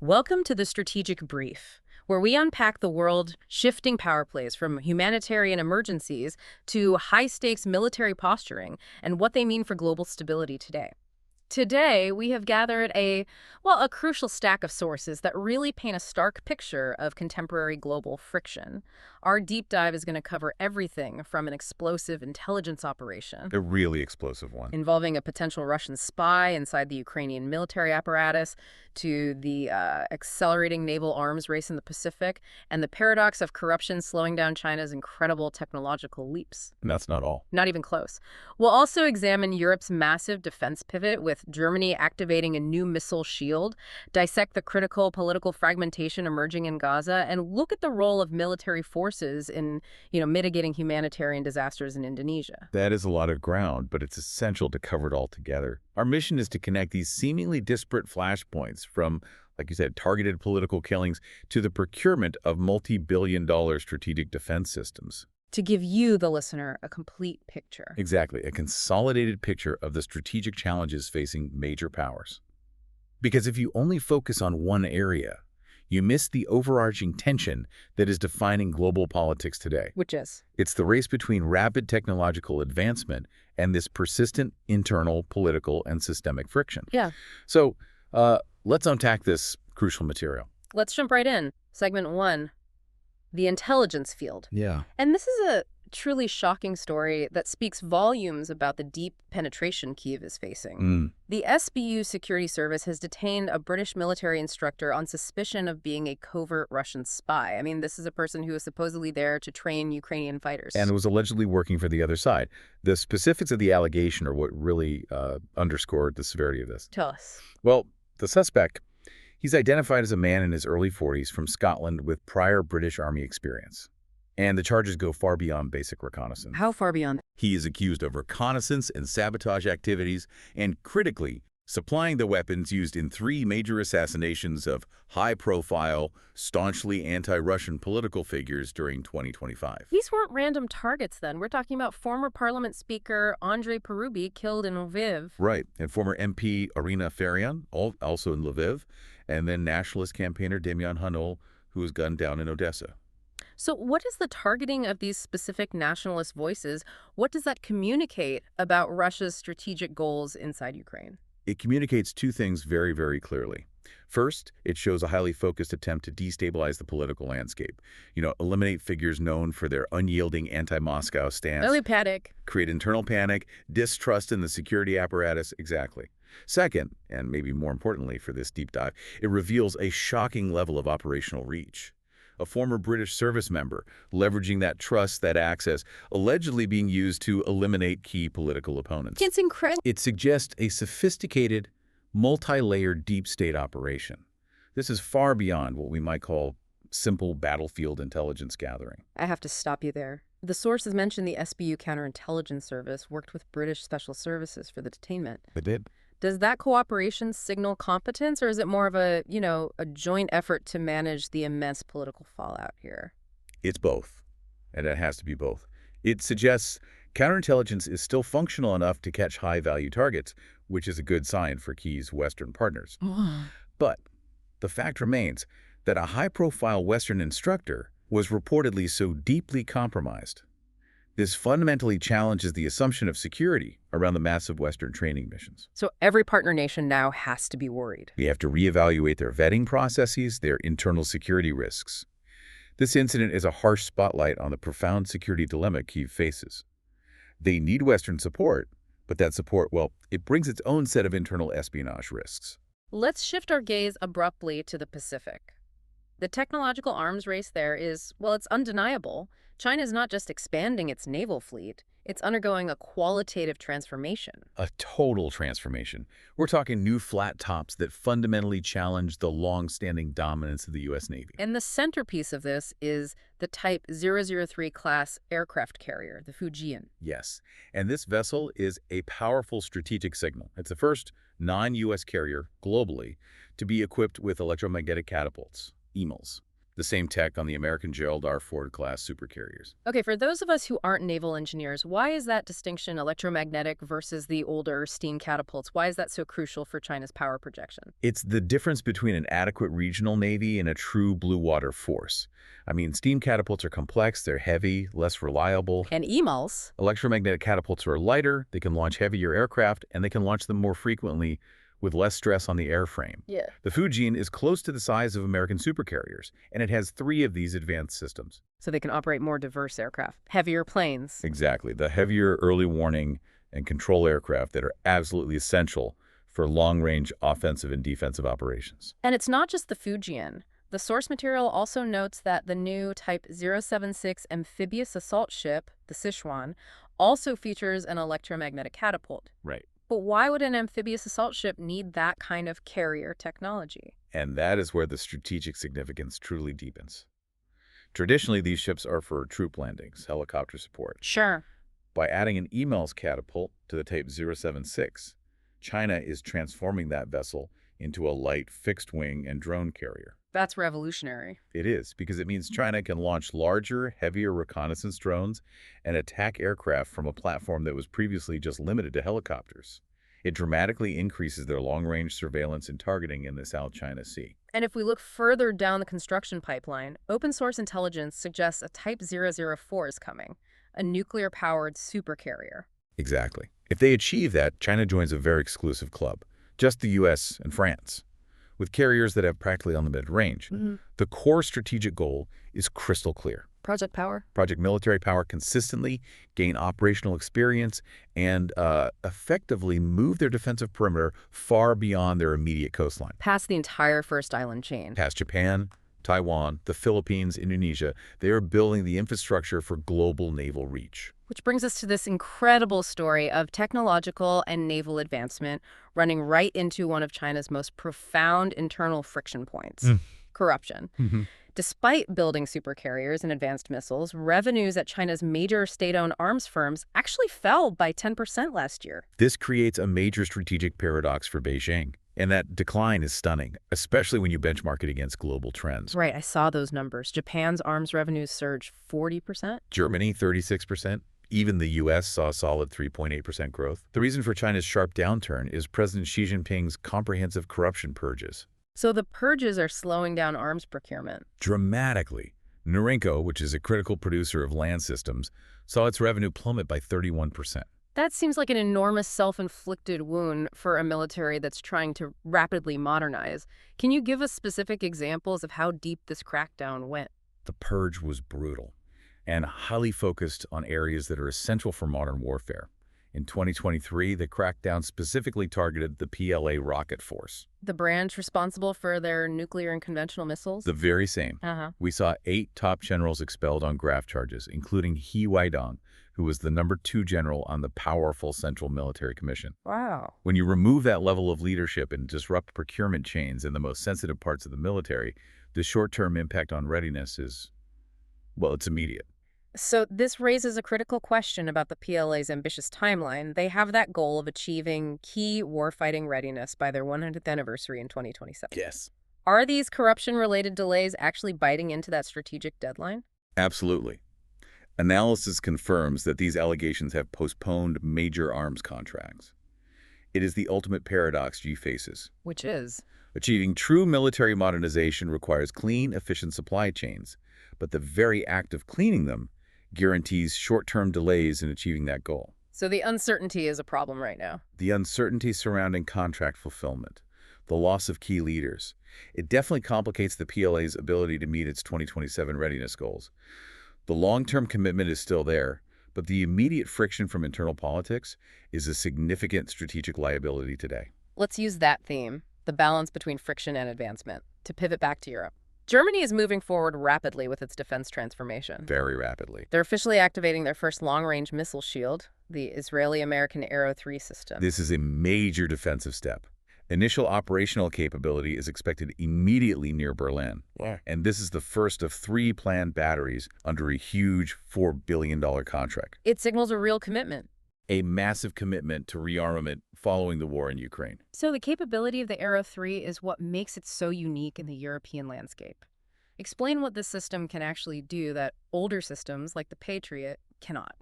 Welcome to the Strategic Brief, where we unpack the world shifting power plays from humanitarian emergencies to high-stakes military posturing and what they mean for global stability today. Today, we have gathered a crucial stack of sources that really paint a stark picture of contemporary global friction. Our deep dive is going to cover everything from an explosive intelligence operation A really explosive one. involving a potential Russian spy inside the Ukrainian military apparatus to the accelerating naval arms race in the Pacific and the paradox of corruption slowing down China's incredible technological leaps. And that's not all. Not even close. We'll also examine Europe's massive defense pivot with Germany activating a new missile shield, dissect the critical political fragmentation emerging in Gaza, and look at the role of military forces in, mitigating humanitarian disasters in Indonesia. That is a lot of ground, but it's essential to cover it all together. Our mission is to connect these seemingly disparate flashpoints from, like you said, targeted political killings to the procurement of multi-billion-dollar strategic defense systems. To give you, the listener, a complete picture. Exactly, a consolidated picture of the strategic challenges facing major powers. Because if you only focus on one area, you miss the overarching tension that is defining global politics today. Which is? It's the race between rapid technological advancement and this persistent internal political and systemic friction. Yeah. So let's unpack this crucial material. Let's jump right in. Segment 1, the intelligence field. Yeah. And this is a truly shocking story that speaks volumes about the deep penetration Kyiv is facing. The SBU security service has detained a British military instructor on suspicion of being a covert Russian spy. I mean, this is a person who is supposedly there to train Ukrainian fighters. And was allegedly working for the other side. The specifics of the allegation are what really underscored the severity of this. Tell us. Well, the suspect, he's identified as a man in his early 40s from Scotland with prior British Army experience. And the charges go far beyond basic reconnaissance. How far beyond? He is accused of reconnaissance and sabotage activities and, critically, supplying the weapons used in 3 major assassinations of high-profile, staunchly anti-Russian political figures during 2025. These weren't random targets then. We're talking about former Parliament Speaker Andrei Parubi killed in Lviv. Right, and former MP Irina Farian, also in Lviv, and then nationalist campaigner Demian Hanul, who was gunned down in Odessa. So what is the targeting of these specific nationalist voices? What does that communicate about Russia's strategic goals inside Ukraine? It communicates 2 things very, very clearly. First, it shows a highly focused attempt to destabilize the political landscape. Eliminate figures known for their unyielding anti-Moscow stance. Early panic. Create internal panic, distrust in the security apparatus. Exactly. Second, and maybe more importantly for this deep dive, it reveals a shocking level of operational reach. A former British service member, leveraging that trust, that access, allegedly being used to eliminate key political opponents. It's incredible. It suggests a sophisticated, multi-layered deep state operation. This is far beyond what we might call simple battlefield intelligence gathering. I have to stop you there. The sources mentioned the SBU counterintelligence service worked with British special services for the detainment. It did. Does that cooperation signal competence, or is it more of a joint effort to manage the immense political fallout here? It's both, and it has to be both. It suggests counterintelligence is still functional enough to catch high-value targets, which is a good sign for Kyiv's Western partners. But the fact remains that a high-profile Western instructor was reportedly so deeply compromised. This fundamentally challenges the assumption of security around the massive Western training missions. So every partner nation now has to be worried. We have to reevaluate their vetting processes, their internal security risks. This incident is a harsh spotlight on the profound security dilemma Kyiv faces. They need Western support, but that support, it brings its own set of internal espionage risks. Let's shift our gaze abruptly to the Pacific. The technological arms race there is, it's undeniable. China is not just expanding its naval fleet, it's undergoing a qualitative transformation. A total transformation. We're talking new flat tops that fundamentally challenge the long-standing dominance of the U.S. Navy. And the centerpiece of this is the Type 003 class aircraft carrier, the Fujian. Yes, and this vessel is a powerful strategic signal. It's the first non-U.S. carrier globally to be equipped with electromagnetic catapults, EMLs. The same tech on the American Gerald R. Ford-class supercarriers. Okay, for those of us who aren't naval engineers, why is that distinction electromagnetic versus the older steam catapults? Why is that so crucial for China's power projection? It's the difference between an adequate regional navy and a true blue water force. I mean, steam catapults are complex, they're heavy, less reliable. And EMALs? Electromagnetic catapults are lighter, they can launch heavier aircraft, and they can launch them more frequently with less stress on the airframe. Yeah. The Fujian is close to the size of American supercarriers, and it has 3 of these advanced systems. So they can operate more diverse aircraft, heavier planes. Exactly. The heavier early warning and control aircraft that are absolutely essential for long-range offensive and defensive operations. And it's not just the Fujian. The source material also notes that the new Type 076 amphibious assault ship, the Sichuan, also features an electromagnetic catapult. Right. But why would an amphibious assault ship need that kind of carrier technology? And that is where the strategic significance truly deepens. Traditionally, these ships are for troop landings, helicopter support. Sure. By adding an EMALS catapult to the Type 076, China is transforming that vessel into a light fixed-wing and drone carrier. That's revolutionary. It is, because it means China can launch larger, heavier reconnaissance drones and attack aircraft from a platform that was previously just limited to helicopters. It dramatically increases their long-range surveillance and targeting in the South China Sea. And if we look further down the construction pipeline, open-source intelligence suggests a Type 004 is coming, a nuclear-powered supercarrier. Exactly. If they achieve that, China joins a very exclusive club, just the U.S. and France, with carriers that have practically unlimited range. The core strategic goal is crystal clear. Project Power? Project military power consistently, gain operational experience, and effectively move their defensive perimeter far beyond their immediate coastline. Past the entire first island chain. Past Japan, Taiwan, the Philippines, Indonesia, they are building the infrastructure for global naval reach. Which brings us to this incredible story of technological and naval advancement running right into one of China's most profound internal friction points, corruption. Despite building supercarriers and advanced missiles, revenues at China's major state-owned arms firms actually fell by 10% last year. This creates a major strategic paradox for Beijing. And that decline is stunning, especially when you benchmark it against global trends. Right, I saw those numbers. Japan's arms revenues surged 40%. Germany, 36%. Even the U.S. saw a solid 3.8% growth. The reason for China's sharp downturn is President Xi Jinping's comprehensive corruption purges. So the purges are slowing down arms procurement. Dramatically. Norinco, which is a critical producer of land systems, saw its revenue plummet by 31%. That seems like an enormous self-inflicted wound for a military that's trying to rapidly modernize. Can you give us specific examples of how deep this crackdown went? The purge was brutal and highly focused on areas that are essential for modern warfare. In 2023, the crackdown specifically targeted the PLA rocket force. The branch responsible for their nuclear and conventional missiles? The very same. We saw 8 top generals expelled on graft charges, including He Weidong, who was the #2 general on the powerful Central Military Commission. Wow. When you remove that level of leadership and disrupt procurement chains in the most sensitive parts of the military, the short-term impact on readiness is, well, it's immediate. So this raises a critical question about the PLA's ambitious timeline. They have that goal of achieving key warfighting readiness by their 100th anniversary in 2027. Yes. Are these corruption-related delays actually biting into that strategic deadline? Absolutely. Analysis confirms that these allegations have postponed major arms contracts. It is the ultimate paradox Xi faces. Which is? Achieving true military modernization requires clean, efficient supply chains, but the very act of cleaning them guarantees short-term delays in achieving that goal. So the uncertainty is a problem right now. The uncertainty surrounding contract fulfillment, the loss of key leaders, it definitely complicates the PLA's ability to meet its 2027 readiness goals. The long-term commitment is still there, but the immediate friction from internal politics is a significant strategic liability today. Let's use that theme, the balance between friction and advancement, to pivot back to Europe. Germany is moving forward rapidly with its defense transformation. Very rapidly. They're officially activating their first long-range missile shield, the Israeli-American Arrow-3 system. This is a major defensive step. Initial operational capability is expected immediately near Berlin. Yeah. And this is the first of 3 planned batteries under a huge $4 billion contract. It signals a real commitment. A massive commitment to rearmament following the war in Ukraine. So the capability of the Arrow-3 is what makes it so unique in the European landscape. Explain what this system can actually do that older systems like the Patriot cannot.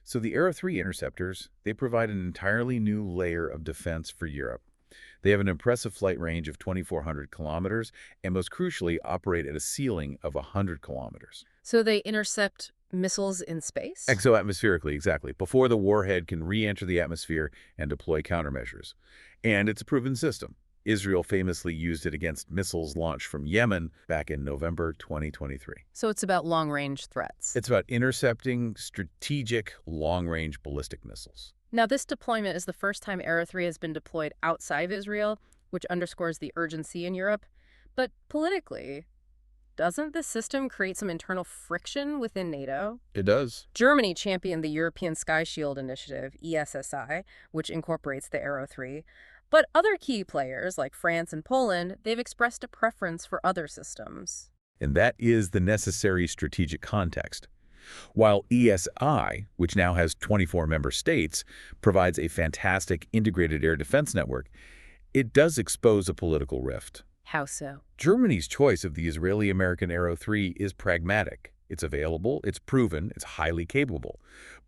So the Arrow-3 interceptors, they provide an entirely new layer of defense for Europe. They have an impressive flight range of 2,400 kilometers and most crucially operate at a ceiling of 100 kilometers. So they intercept missiles in space? Exoatmospherically, exactly, before the warhead can re-enter the atmosphere and deploy countermeasures. And it's a proven system. Israel famously used it against missiles launched from Yemen back in November 2023. So it's about long-range threats. It's about intercepting strategic long-range ballistic missiles. Now, this deployment is the first time Arrow-3 has been deployed outside of Israel, which underscores the urgency in Europe. But politically, doesn't this system create some internal friction within NATO? It does. Germany championed the European Sky Shield Initiative, ESSI, which incorporates the Arrow-3. But other key players, like France and Poland, they've expressed a preference for other systems. And that is the necessary strategic context. While ESI, which now has 24 member states, provides a fantastic integrated air defense network, it does expose a political rift. How so? Germany's choice of the Israeli-American Arrow-3 is pragmatic. It's available, it's proven, it's highly capable,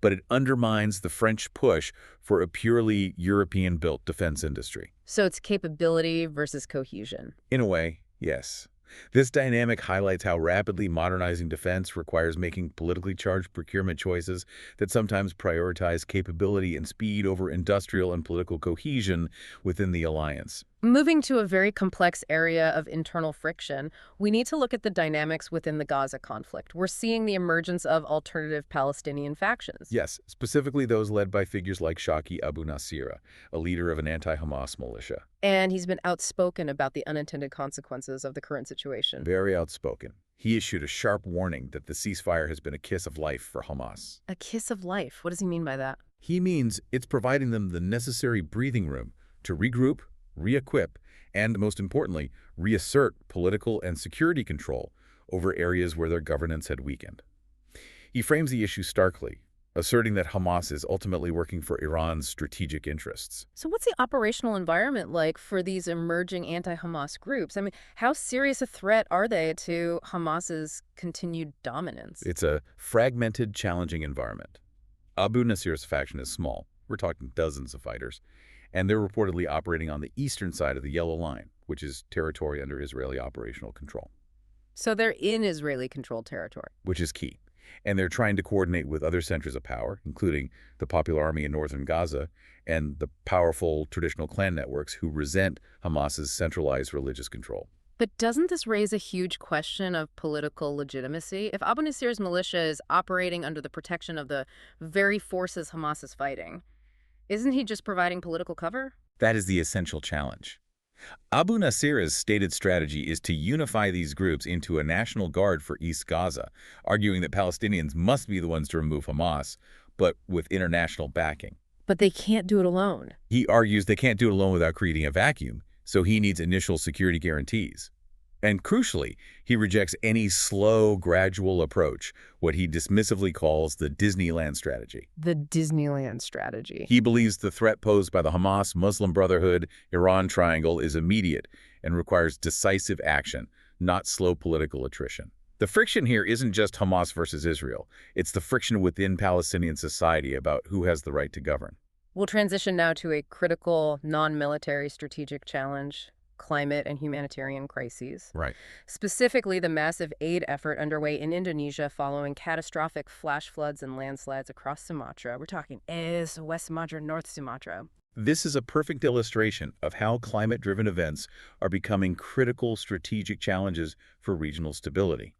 but it undermines the French push for a purely European-built defense industry. So it's capability versus cohesion. In a way, yes. This dynamic highlights how rapidly modernizing defense requires making politically charged procurement choices that sometimes prioritize capability and speed over industrial and political cohesion within the alliance. Moving to a very complex area of internal friction, we need to look at the dynamics within the Gaza conflict. We're seeing the emergence of alternative Palestinian factions. Yes, specifically those led by figures like Shaki Abu Nasira, a leader of an anti-Hamas militia. And he's been outspoken about the unintended consequences of the current situation. Very outspoken. He issued a sharp warning that the ceasefire has been a kiss of life for Hamas. A kiss of life? What does he mean by that? He means it's providing them the necessary breathing room to regroup, re-equip, and, most importantly, reassert political and security control over areas where their governance had weakened. He frames the issue starkly, asserting that Hamas is ultimately working for Iran's strategic interests. So what's the operational environment like for these emerging anti-Hamas groups? I mean, how serious a threat are they to Hamas's continued dominance? It's a fragmented, challenging environment. Abu Nasir's faction is small. We're talking dozens of fighters. And they're reportedly operating on the eastern side of the Yellow Line, which is territory under Israeli operational control. So they're in Israeli-controlled territory. Which is key. And they're trying to coordinate with other centers of power, including the Popular Army in northern Gaza and the powerful traditional clan networks who resent Hamas's centralized religious control. But doesn't this raise a huge question of political legitimacy? If Abu Nasir's militia is operating under the protection of the very forces Hamas is fighting, isn't he just providing political cover? That is the essential challenge. Abu Nasir's stated strategy is to unify these groups into a national guard for East Gaza, arguing that Palestinians must be the ones to remove Hamas, but with international backing. But they can't do it alone. He argues they can't do it alone without creating a vacuum, so he needs initial security guarantees. And crucially, he rejects any slow, gradual approach, what he dismissively calls the Disneyland strategy. The Disneyland strategy. He believes the threat posed by the Hamas, Muslim Brotherhood, Iran triangle is immediate and requires decisive action, not slow political attrition. The friction here isn't just Hamas versus Israel. It's the friction within Palestinian society about who has the right to govern. We'll transition now to a critical, non-military strategic challenge: climate and humanitarian crises. Right. Specifically, the massive aid effort underway in Indonesia following catastrophic flash floods and landslides across Sumatra. We're talking West Sumatra, North Sumatra. This is a perfect illustration of how climate-driven events are becoming critical strategic challenges for regional stability.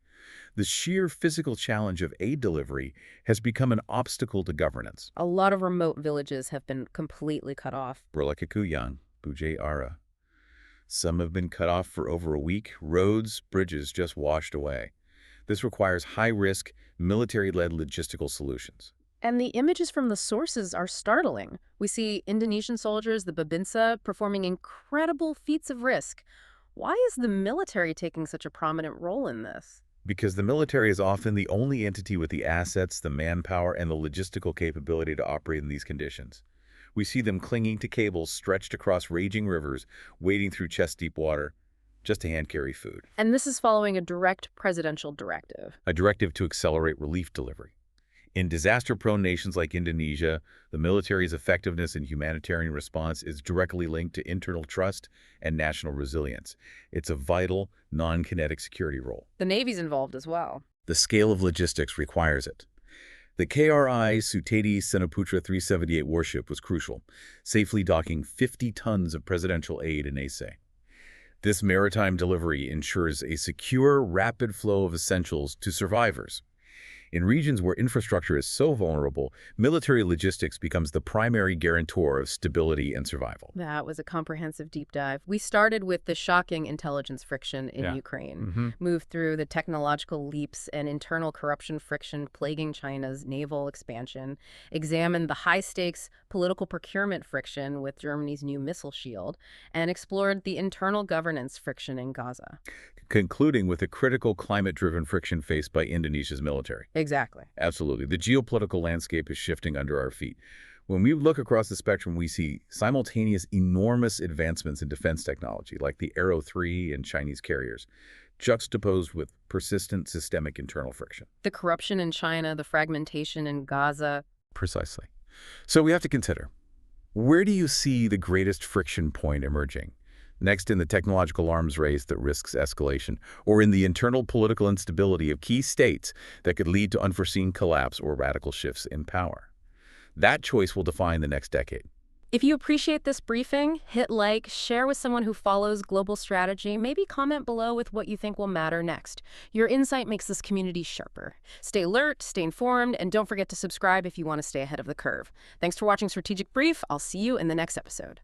The sheer physical challenge of aid delivery has become an obstacle to governance. A lot of remote villages have been completely cut off. Berlekakuyang, Bujay Ara. Some have been cut off for over a week, roads, bridges just washed away. This requires high-risk, military-led logistical solutions. And the images from the sources are startling. We see Indonesian soldiers, the Babinsa, performing incredible feats of risk. Why is the military taking such a prominent role in this? Because the military is often the only entity with the assets, the manpower, and the logistical capability to operate in these conditions. We see them clinging to cables stretched across raging rivers, wading through chest-deep water. just to hand-carry food. And this is following a direct presidential directive. A directive to accelerate relief delivery. In disaster-prone nations like Indonesia, the military's effectiveness in humanitarian response is directly linked to internal trust and national resilience. It's a vital, non-kinetic security role. The Navy's involved as well. The scale of logistics requires it. The KRI Sutedi Senaputra 378 warship was crucial, safely docking 50 tons of presidential aid in Aceh. This maritime delivery ensures a secure, rapid flow of essentials to survivors. In regions where infrastructure is so vulnerable, military logistics becomes the primary guarantor of stability and survival. That was a comprehensive deep dive. We started with the shocking intelligence friction in Ukraine, moved through the technological leaps and internal corruption friction plaguing China's naval expansion, examined the high-stakes political procurement friction with Germany's new missile shield, and explored the internal governance friction in Gaza. Concluding with the critical climate-driven friction faced by Indonesia's military. Exactly. Absolutely. The geopolitical landscape is shifting under our feet. When we look across the spectrum, we see simultaneous enormous advancements in defense technology, like the Arrow-3 and Chinese carriers, juxtaposed with persistent systemic internal friction. The corruption in China, the fragmentation in Gaza. Precisely. So we have to consider, where do you see the greatest friction point emerging? Next in the technological arms race that risks escalation, or in the internal political instability of key states that could lead to unforeseen collapse or radical shifts in power? That choice will define the next decade. If you appreciate this briefing, hit like, share with someone who follows global strategy, maybe comment below with what you think will matter next. Your insight makes this community sharper. Stay alert, stay informed, and don't forget to subscribe if you want to stay ahead of the curve. Thanks for watching Strategic Brief. I'll see you in the next episode.